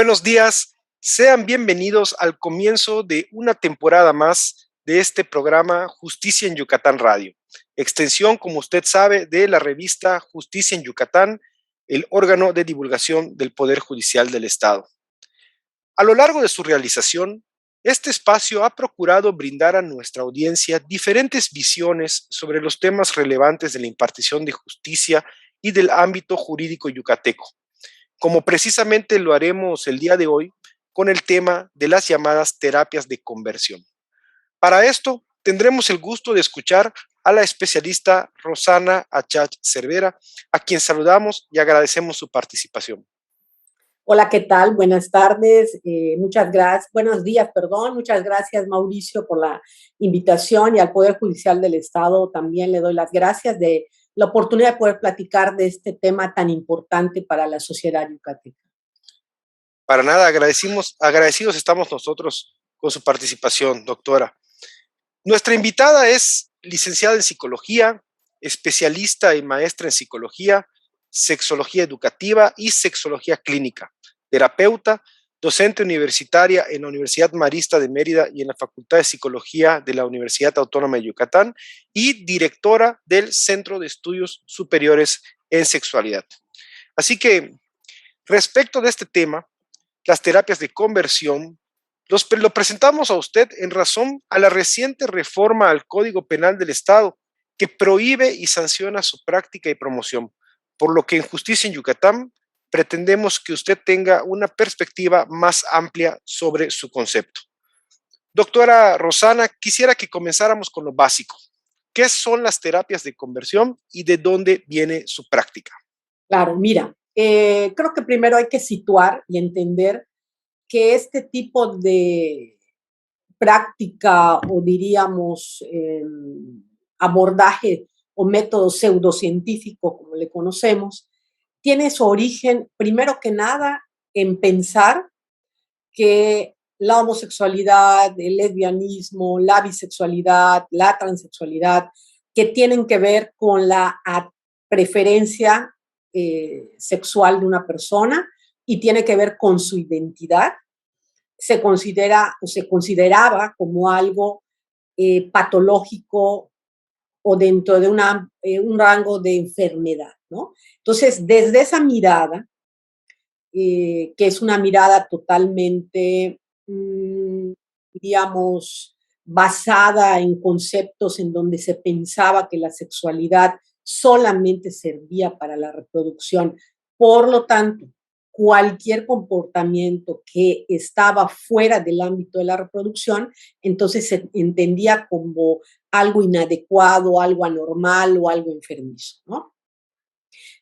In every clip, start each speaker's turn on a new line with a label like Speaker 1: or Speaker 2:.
Speaker 1: Buenos días, sean bienvenidos al comienzo de una temporada más de este programa Justicia en Yucatán Radio, extensión, como usted sabe, de la revista Justicia en Yucatán, el órgano de divulgación del Poder Judicial del Estado. A lo largo de su realización, este espacio ha procurado brindar a nuestra audiencia diferentes visiones sobre los temas relevantes de la impartición de justicia y del ámbito jurídico yucateco, como precisamente lo haremos el día de hoy con el tema de las llamadas terapias de conversión. Para esto, tendremos el gusto de escuchar a la especialista Rosana Achach Cervera, a quien saludamos y agradecemos su participación.
Speaker 2: Hola, ¿qué tal? Buenas tardes, muchas gracias, buenos días, perdón, muchas gracias Mauricio por la invitación y al Poder Judicial del Estado también le doy las gracias de la oportunidad de poder platicar de este tema tan importante para la sociedad yucateca.
Speaker 1: Para nada, agradecidos estamos nosotros con su participación, doctora. Nuestra invitada es licenciada en psicología, especialista y maestra en psicología, sexología educativa y sexología clínica, terapeuta, docente universitaria en la Universidad Marista de Mérida y en la Facultad de Psicología de la Universidad Autónoma de Yucatán y directora del Centro de Estudios Superiores en Sexualidad. Así que, respecto de este tema, las terapias de conversión, lo presentamos a usted en razón a la reciente reforma al Código Penal del Estado que prohíbe y sanciona su práctica y promoción, por lo que en Justicia en Yucatán pretendemos que usted tenga una perspectiva más amplia sobre su concepto. Doctora Rosana, quisiera que comenzáramos con lo básico. ¿Qué son las terapias de conversión y de dónde viene su práctica?
Speaker 2: Claro, mira, creo que primero hay que situar y entender que este tipo de práctica o diríamos abordaje o método pseudocientífico, como le conocemos, tiene su origen, primero que nada, en pensar que la homosexualidad, el lesbianismo, la bisexualidad, la transexualidad, que tienen que ver con la preferencia sexual de una persona y tiene que ver con su identidad, se considera o se consideraba como algo patológico o dentro de un rango de enfermedad, ¿no? Entonces, desde esa mirada, que es una mirada totalmente, digamos, basada en conceptos en donde se pensaba que la sexualidad solamente servía para la reproducción. Por lo tanto, cualquier comportamiento que estaba fuera del ámbito de la reproducción, entonces se entendía como algo inadecuado, algo anormal o algo enfermizo, ¿no?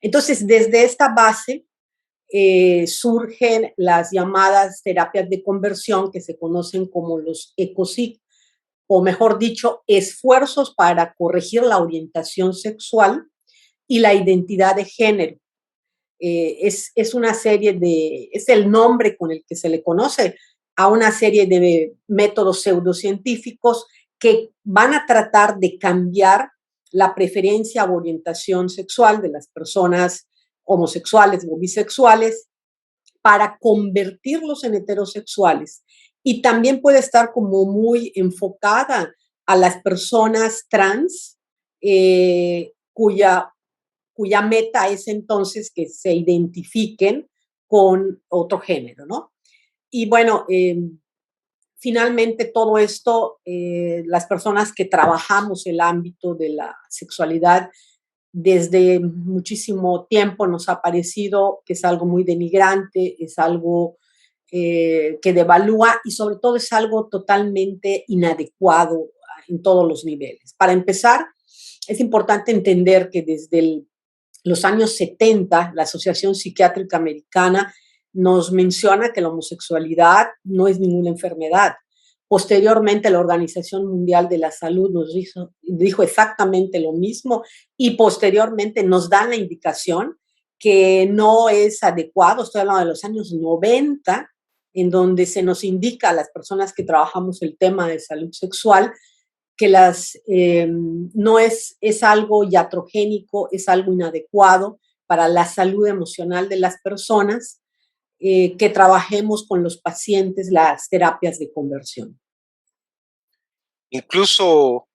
Speaker 2: Entonces, desde esta base surgen las llamadas terapias de conversión que se conocen como los ECOSIG, o mejor dicho, esfuerzos para corregir la orientación sexual y la identidad de género. Es una serie es el nombre con el que se le conoce a una serie de métodos pseudocientíficos que van a tratar de cambiar la preferencia o orientación sexual de las personas homosexuales o bisexuales para convertirlos en heterosexuales. Y también puede estar como muy enfocada a las personas trans, cuya meta es entonces que se identifiquen con otro género, ¿no? Y bueno, finalmente todo esto, las personas que trabajamos el ámbito de la sexualidad desde muchísimo tiempo nos ha parecido que es algo muy denigrante, es algo que devalúa y sobre todo es algo totalmente inadecuado en todos los niveles. Para empezar, es importante entender que desde los años 70, la Asociación Psiquiátrica Americana nos menciona que la homosexualidad no es ninguna enfermedad. Posteriormente, la Organización Mundial de la Salud nos dijo exactamente lo mismo y posteriormente nos dan la indicación que no es adecuado, estoy hablando de los años 90, en donde se nos indica a las personas que trabajamos el tema de salud sexual que no es algo iatrogénico, es algo inadecuado para la salud emocional de las personas, que trabajemos con los pacientes las terapias de conversión.
Speaker 1: Incluso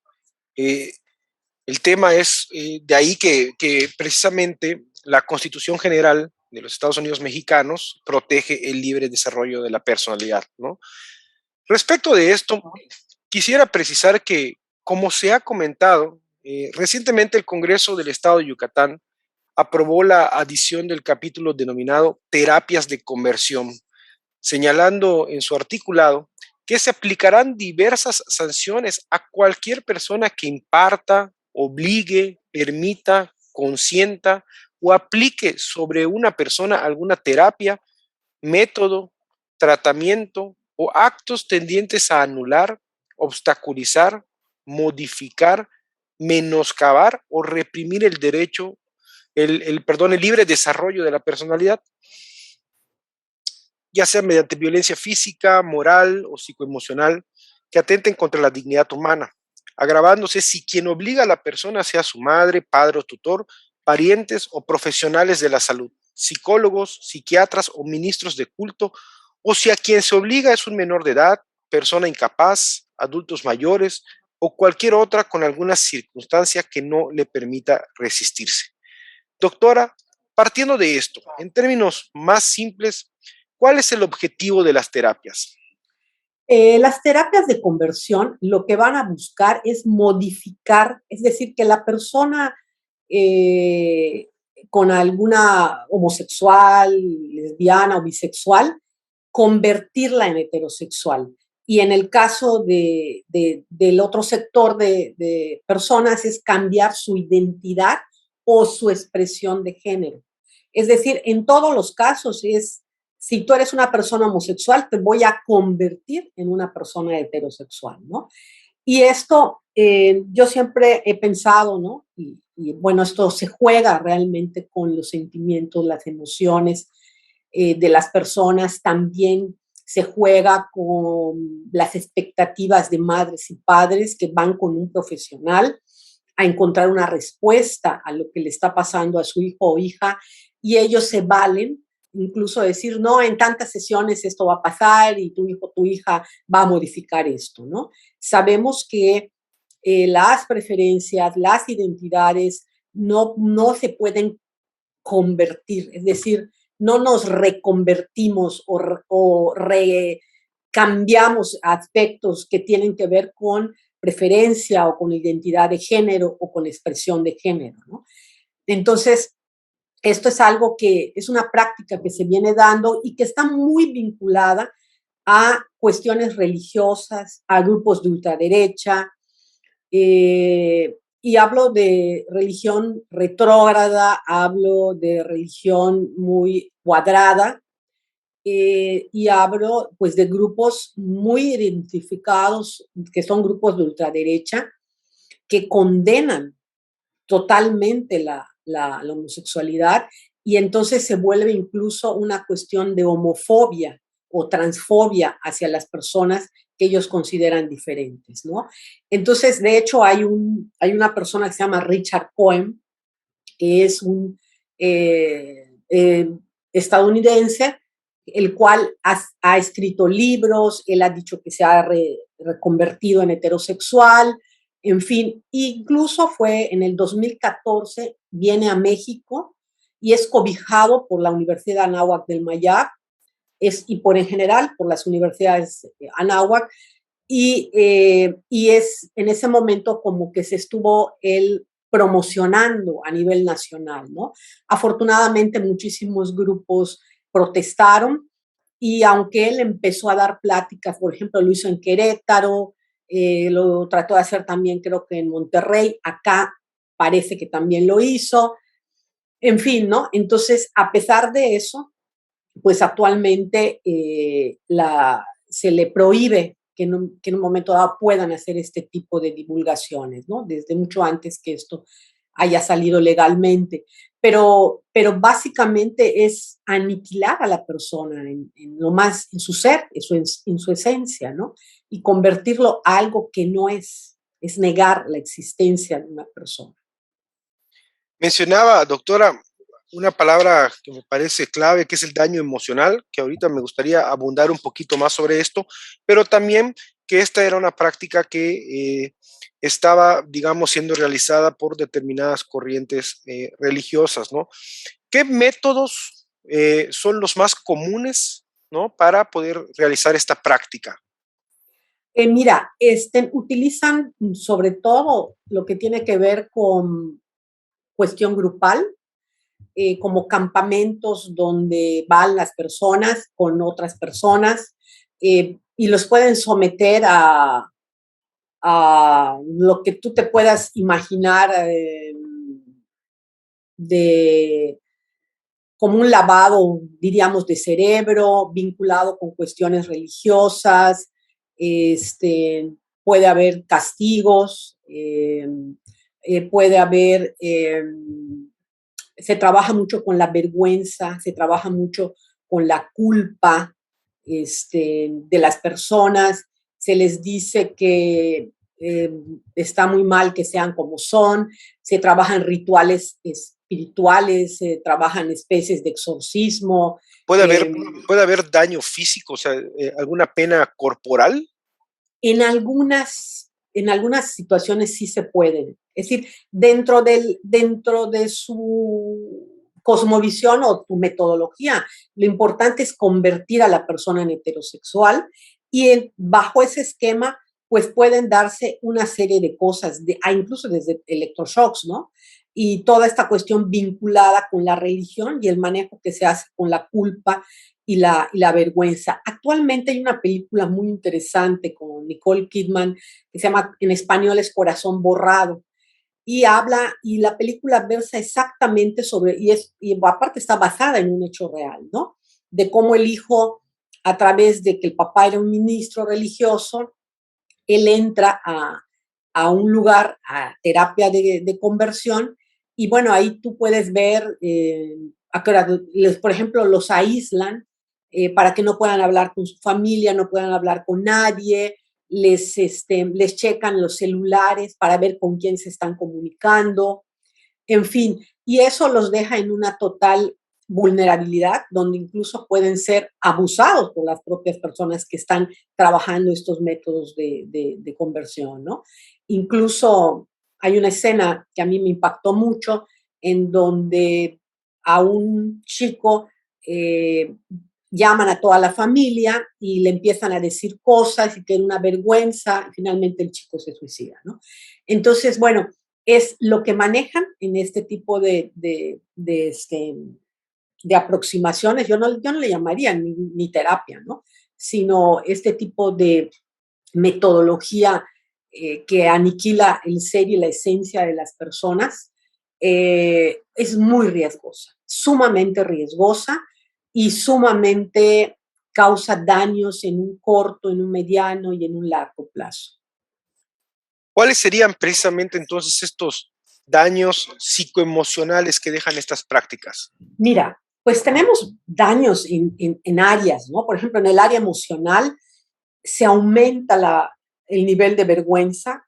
Speaker 1: el tema es de ahí que precisamente la Constitución General de los Estados Unidos mexicanos protege el libre desarrollo de la personalidad, ¿no? Respecto de esto, quisiera precisar que, como se ha comentado, recientemente el Congreso del Estado de Yucatán aprobó la adición del capítulo denominado Terapias de Conversión, señalando en su articulado que se aplicarán diversas sanciones a cualquier persona que imparta, obligue, permita, consienta o aplique sobre una persona alguna terapia, método, tratamiento o actos tendientes a anular, obstaculizar, modificar, menoscabar o reprimir el derecho, el libre desarrollo de la personalidad, ya sea mediante violencia física, moral o psicoemocional, que atenten contra la dignidad humana, agravándose si quien obliga a la persona sea su madre, padre o tutor, parientes o profesionales de la salud, psicólogos, psiquiatras o ministros de culto, o si a quien se obliga es un menor de edad, persona incapaz, adultos mayores o cualquier otra con alguna circunstancia que no le permita resistirse. Doctora, partiendo de esto, en términos más simples, ¿cuál es el objetivo de las terapias?
Speaker 2: Las terapias de conversión lo que van a buscar es modificar, es decir, que la persona con alguna homosexual, lesbiana o bisexual, convertirla en heterosexual. Y en el caso del otro sector de personas es cambiar su identidad o su expresión de género. Es decir, en todos los casos es, si tú eres una persona homosexual, te voy a convertir en una persona heterosexual, ¿no? Y esto yo siempre he pensado, ¿no? Y bueno, esto se juega realmente con los sentimientos, las emociones de las personas, también se juega con las expectativas de madres y padres que van con un profesional a encontrar una respuesta a lo que le está pasando a su hijo o hija y ellos se valen incluso decir, no, en tantas sesiones esto va a pasar y tu hijo, tu hija va a modificar esto, ¿no? Sabemos que las preferencias, las identidades no se pueden convertir, es decir, no nos reconvertimos o cambiamos aspectos que tienen que ver con preferencia o con identidad de género o con expresión de género, ¿no? Entonces, esto es algo que es una práctica que se viene dando y que está muy vinculada a cuestiones religiosas, a grupos de ultraderecha, y hablo de religión retrógrada, hablo de religión muy cuadrada, y hablo pues de grupos muy identificados, que son grupos de ultraderecha, que condenan totalmente la homosexualidad y entonces se vuelve incluso una cuestión de homofobia o transfobia hacia las personas que ellos consideran diferentes, ¿no? Entonces, de hecho, hay una persona que se llama Richard Cohen, que es un estadounidense, el cual ha escrito libros, él ha dicho que se ha reconvertido en heterosexual, en fin, incluso fue en el 2014, viene a México y es cobijado por la Universidad Anáhuac del Mayab y por en general por las universidades Anáhuac y es en ese momento como que se estuvo él promocionando a nivel nacional, ¿no? Afortunadamente muchísimos grupos protestaron y aunque él empezó a dar pláticas, por ejemplo, lo hizo en Querétaro, lo trató de hacer también creo que en Monterrey, acá parece que también lo hizo, en fin, ¿no? Entonces, a pesar de eso, pues actualmente se le prohíbe que en un momento dado puedan hacer este tipo de divulgaciones, ¿no? Desde mucho antes que esto haya salido legalmente. Pero básicamente es aniquilar a la persona en lo más, en su ser, en su esencia, ¿no? Y convertirlo a algo que no es negar la existencia de una persona.
Speaker 1: Mencionaba, doctora, una palabra que me parece clave, que es el daño emocional, que ahorita me gustaría abundar un poquito más sobre esto, pero también que esta era una práctica que estaba, digamos, siendo realizada por determinadas corrientes religiosas, ¿no? ¿Qué métodos son los más comunes, ¿no? Para poder realizar esta práctica?
Speaker 2: Mira, utilizan sobre todo lo que tiene que ver con cuestión grupal, como campamentos donde van las personas con otras personas y los pueden someter a lo que tú te puedas imaginar de como un lavado, diríamos, de cerebro, vinculado con cuestiones religiosas, puede haber castigos, puede haber, se trabaja mucho con la vergüenza, se trabaja mucho con la culpa de las personas, se les dice que está muy mal que sean como son, se trabajan rituales espirituales, se trabajan especies de exorcismo.
Speaker 1: ¿Puede haber,
Speaker 2: Eh,
Speaker 1: puede haber daño físico, o sea, alguna pena corporal?
Speaker 2: en algunas situaciones sí se pueden. Es decir, dentro de su cosmovisión o tu metodología, lo importante es convertir a la persona en heterosexual y bajo ese esquema pues pueden darse una serie de cosas, incluso desde electroshocks, ¿no? Y toda esta cuestión vinculada con la religión y el manejo que se hace con la culpa y la vergüenza. Actualmente hay una película muy interesante con Nicole Kidman que se llama en español es Corazón Borrado y habla y la película versa exactamente sobre y aparte está basada en un hecho real, ¿no? De cómo el hijo a través de que el papá era un ministro religioso, él entra a un lugar, a terapia de conversión, y bueno, ahí tú puedes ver, por ejemplo, los aíslan para que no puedan hablar con su familia, no puedan hablar con nadie, les checan los celulares para ver con quién se están comunicando, en fin, y eso los deja en una total vulnerabilidad, donde incluso pueden ser abusados por las propias personas que están trabajando estos métodos de conversión, ¿no? Incluso hay una escena que a mí me impactó mucho en donde a un chico llaman a toda la familia y le empiezan a decir cosas y tiene una vergüenza, y finalmente el chico se suicida, ¿no? Entonces, bueno, es lo que manejan en este tipo de aproximaciones. Yo no le llamaría ni terapia, ¿no? Sino este tipo de metodología que aniquila el ser y la esencia de las personas, es muy riesgosa, sumamente riesgosa y sumamente causa daños en un corto, en un mediano y en un largo plazo.
Speaker 1: ¿Cuáles serían precisamente entonces estos daños psicoemocionales que dejan estas prácticas?
Speaker 2: Mira, pues tenemos daños en áreas, ¿no? Por ejemplo, en el área emocional se aumenta el nivel de vergüenza,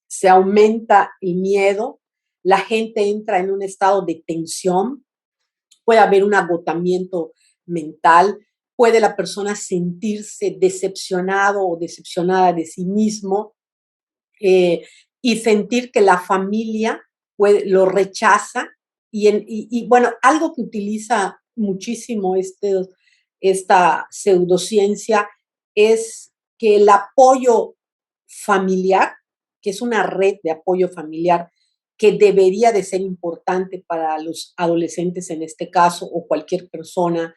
Speaker 2: se aumenta el miedo, la gente entra en un estado de tensión, puede haber un agotamiento mental, puede la persona sentirse decepcionado o decepcionada de sí mismo y sentir que la familia lo rechaza. Bueno, algo que utiliza muchísimo esta pseudociencia es que el apoyo familiar, que es una red de apoyo familiar que debería de ser importante para los adolescentes en este caso o cualquier persona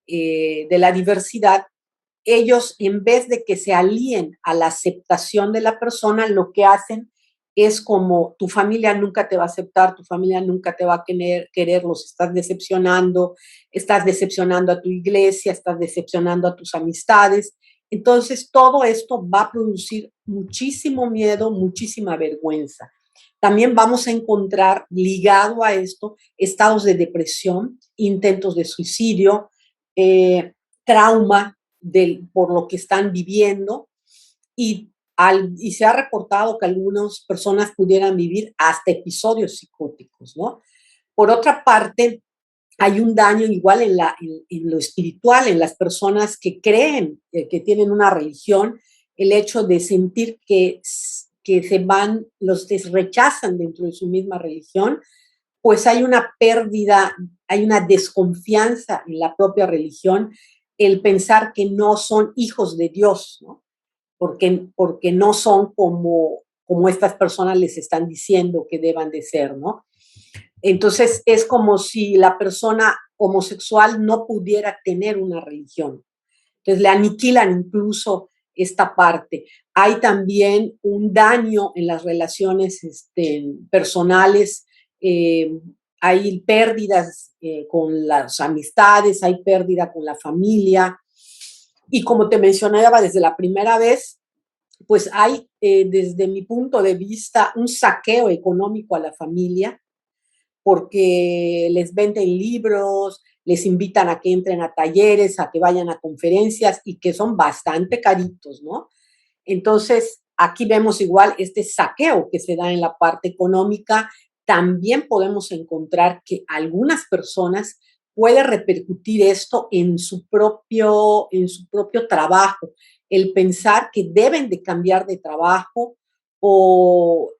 Speaker 2: de la diversidad, ellos en vez de que se alíen a la aceptación de la persona, lo que hacen es como tu familia nunca te va a aceptar, tu familia nunca te va a querer, los estás decepcionando a tu iglesia, estás decepcionando a tus amistades. Entonces, todo esto va a producir muchísimo miedo, muchísima vergüenza. También vamos a encontrar ligado a esto estados de depresión, intentos de suicidio, trauma por lo que están viviendo y se ha reportado que algunas personas pudieran vivir hasta episodios psicóticos, ¿no? Por otra parte, hay un daño igual en lo espiritual, en las personas que creen que tienen una religión, el hecho de sentir que se van, los rechazan dentro de su misma religión, pues hay una pérdida, hay una desconfianza en la propia religión, el pensar que no son hijos de Dios, ¿no? Porque no son como estas personas les están diciendo que deban de ser, ¿no? Entonces es como si la persona homosexual no pudiera tener una religión. Entonces le aniquilan incluso esta parte. Hay también un daño en las relaciones personales, eh, hay pérdidas con las amistades, hay pérdida con la familia. Y como te mencionaba desde la primera vez, pues hay, desde mi punto de vista, un saqueo económico a la familia, porque les venden libros, les invitan a que entren a talleres, a que vayan a conferencias y que son bastante caritos, ¿no? Entonces, aquí vemos igual este saqueo que se da en la parte económica. También podemos encontrar que algunas personas puede repercutir esto en su propio trabajo, el pensar que deben de cambiar de trabajo o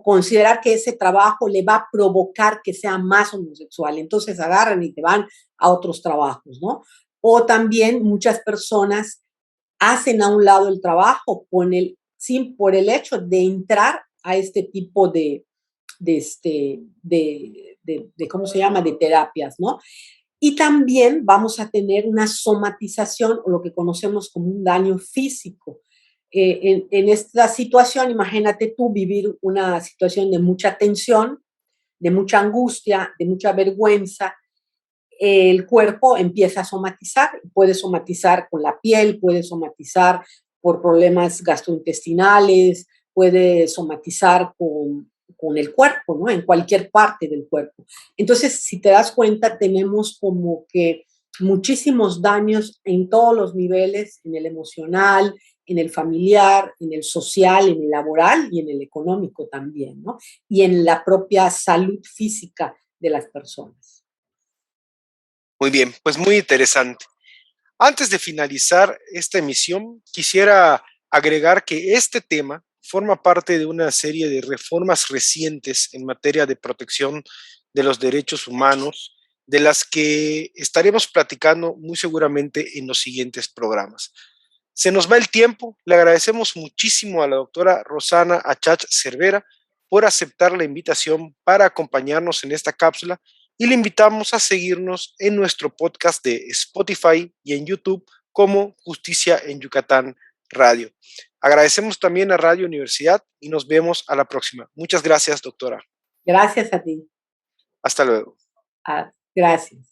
Speaker 2: considerar que ese trabajo le va a provocar que sea más homosexual. Entonces agarran y te van a otros trabajos, ¿no? O también muchas personas hacen a un lado el trabajo por el hecho de entrar a este tipo de ¿cómo se llama?, de terapias, ¿no? Y también vamos a tener una somatización o lo que conocemos como un daño físico. En esta situación, imagínate tú vivir una situación de mucha tensión, de mucha angustia, de mucha vergüenza, el cuerpo empieza a somatizar, puede somatizar con la piel, puede somatizar por problemas gastrointestinales, puede somatizar con el cuerpo, ¿no? En cualquier parte del cuerpo. Entonces, si te das cuenta, tenemos como que muchísimos daños en todos los niveles, en el emocional, en el familiar, en el social, en el laboral y en el económico también, ¿no? Y en la propia salud física de las personas.
Speaker 1: Muy bien, pues muy interesante. Antes de finalizar esta emisión, quisiera agregar que este tema forma parte de una serie de reformas recientes en materia de protección de los derechos humanos, de las que estaremos platicando muy seguramente en los siguientes programas. Se nos va el tiempo. Le agradecemos muchísimo a la doctora Rosana Achach Cervera por aceptar la invitación para acompañarnos en esta cápsula y le invitamos a seguirnos en nuestro podcast de Spotify y en YouTube como Justicia en Yucatán Radio. Agradecemos también a Radio Universidad y nos vemos a la próxima. Muchas gracias, doctora.
Speaker 2: Gracias a ti.
Speaker 1: Hasta luego.
Speaker 2: Gracias.